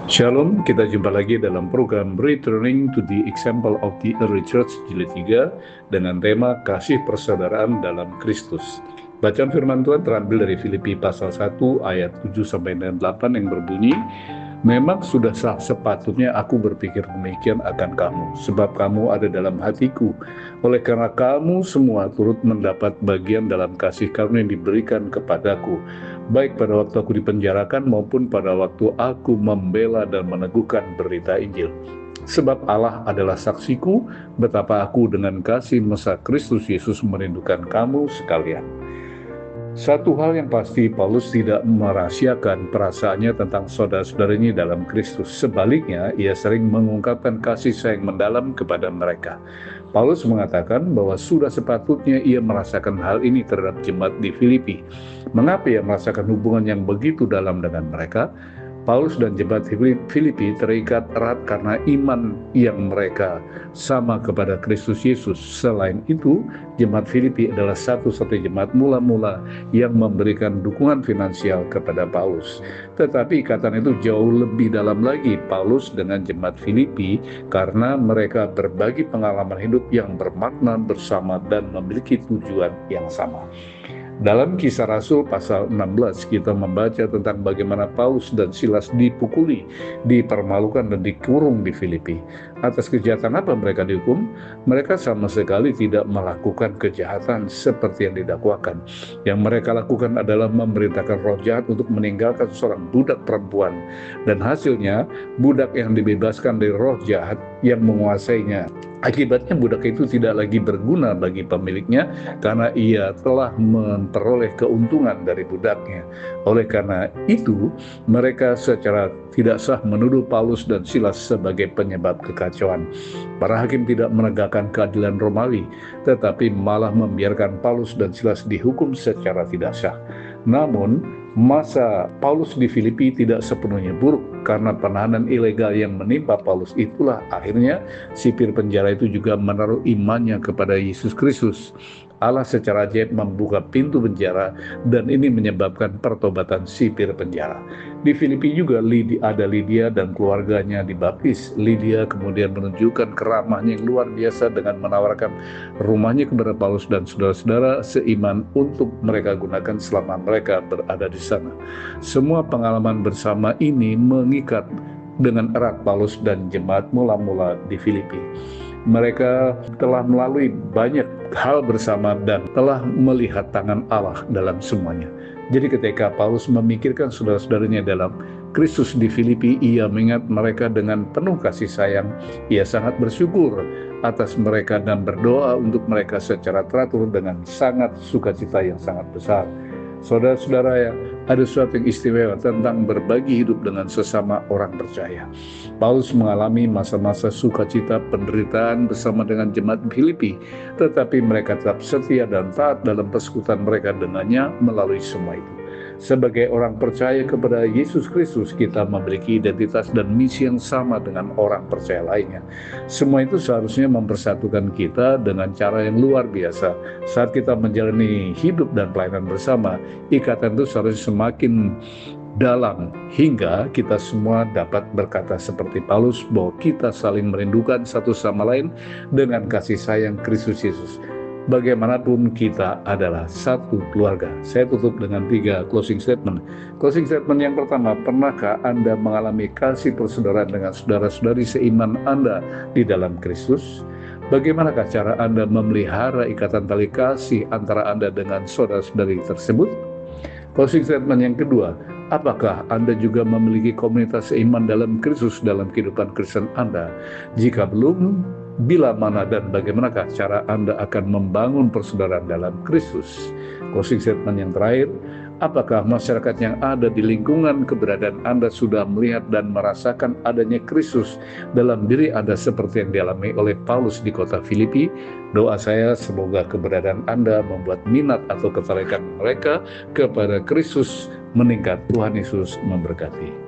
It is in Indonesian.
Shalom, kita jumpa lagi dalam program Returning to the Example of the Early Church Jilid 3 dengan tema Kasih Persaudaraan dalam Kristus. Bacaan firman Tuhan terambil dari Filipi pasal 1 ayat 7-8 yang berbunyi, "Memang sudah sepatutnya aku berpikir demikian akan kamu, sebab kamu ada dalam hatiku. Oleh karena kamu semua turut mendapat bagian dalam kasih karunia yang diberikan kepadaku, baik pada waktu aku dipenjarakan maupun pada waktu aku membela dan meneguhkan berita Injil. Sebab Allah adalah saksiku betapa aku dengan kasih mesra Kristus Yesus merindukan kamu sekalian." Satu hal yang pasti, Paulus tidak merahasiakan perasaannya tentang saudara-saudaranya dalam Kristus. Sebaliknya, ia sering mengungkapkan kasih sayang mendalam kepada mereka. Paulus mengatakan bahwa sudah sepatutnya ia merasakan hal ini terhadap jemaat di Filipi. Mengapa ia merasakan hubungan yang begitu dalam dengan mereka? Paulus dan jemaat Filipi terikat erat karena iman yang mereka sama kepada Kristus Yesus. Selain itu, jemaat Filipi adalah satu-satunya jemaat mula-mula yang memberikan dukungan finansial kepada Paulus. Tetapi ikatan itu jauh lebih dalam lagi Paulus dengan jemaat Filipi karena mereka berbagi pengalaman hidup yang bermakna bersama dan memiliki tujuan yang sama. Dalam Kisah Rasul pasal 16 kita membaca tentang bagaimana Paulus dan Silas dipukuli, dipermalukan dan dikurung di Filipi. Atas kejahatan apa mereka dihukum? Mereka sama sekali tidak melakukan kejahatan seperti yang didakwakan. Yang mereka lakukan adalah memerintahkan roh jahat untuk meninggalkan seorang budak perempuan, dan hasilnya budak yang dibebaskan dari roh jahat yang menguasainya. Akibatnya budak itu tidak lagi berguna bagi pemiliknya karena ia telah memperoleh keuntungan dari budaknya. Oleh karena itu, mereka secara tidak sah menuduh Paulus dan Silas sebagai penyebab kekacauan. Para hakim tidak menegakkan keadilan Romawi, tetapi malah membiarkan Paulus dan Silas dihukum secara tidak sah. Namun, masa Paulus di Filipi tidak sepenuhnya buruk karena penahanan ilegal yang menimpa Paulus. Itulah akhirnya sipir penjara itu juga menaruh imannya kepada Yesus Kristus. Allah secara ajaib membuka pintu penjara dan ini menyebabkan pertobatan sipir penjara. Di Filipi juga ada Lydia dan keluarganya dibaptis. Lydia kemudian menunjukkan keramahnya yang luar biasa dengan menawarkan rumahnya kepada Paulus dan saudara-saudara seiman untuk mereka gunakan selama mereka berada di sana. Semua pengalaman bersama ini mengikat dengan erat Paulus dan jemaat mula-mula di Filipi. Mereka telah melalui banyak hal bersama dan telah melihat tangan Allah dalam semuanya. Jadi ketika Paulus memikirkan saudara-saudaranya dalam Kristus di Filipi, ia mengingat mereka dengan penuh kasih sayang. Ia sangat bersyukur atas mereka dan berdoa untuk mereka secara teratur dengan sangat sukacita yang sangat besar. Saudara-saudara, ya, ada sesuatu yang istimewa tentang berbagi hidup dengan sesama orang percaya. Paulus mengalami masa-masa sukacita penderitaan bersama dengan jemaat Filipi, tetapi mereka tetap setia dan taat dalam persekutuan mereka dengannya melalui semua itu. Sebagai orang percaya kepada Yesus Kristus, kita memiliki identitas dan misi yang sama dengan orang percaya lainnya. Semua itu seharusnya mempersatukan kita dengan cara yang luar biasa. Saat kita menjalani hidup dan pelayanan bersama, ikatan itu seharusnya semakin dalam hingga kita semua dapat berkata seperti Paulus bahwa kita saling merindukan satu sama lain dengan kasih sayang Kristus Yesus. Bagaimanapun kita adalah satu keluarga. Saya tutup dengan 3 closing statement. Closing statement yang pertama, pernahkah Anda mengalami kasih persaudaraan dengan saudara-saudari seiman Anda di dalam Kristus? Bagaimanakah cara Anda memelihara ikatan tali kasih antara Anda dengan saudara-saudari tersebut? Closing statement yang kedua, apakah Anda juga memiliki komunitas seiman dalam Kristus dalam kehidupan Kristen Anda? Jika belum, bila mana dan bagaimanakah cara Anda akan membangun persaudaraan dalam Kristus? Closing statement yang terakhir, apakah masyarakat yang ada di lingkungan keberadaan Anda sudah melihat dan merasakan adanya Kristus dalam diri Anda seperti yang dialami oleh Paulus di kota Filipi? Doa saya semoga keberadaan Anda membuat minat atau ketertarikan mereka kepada Kristus meningkat. Tuhan Yesus memberkati.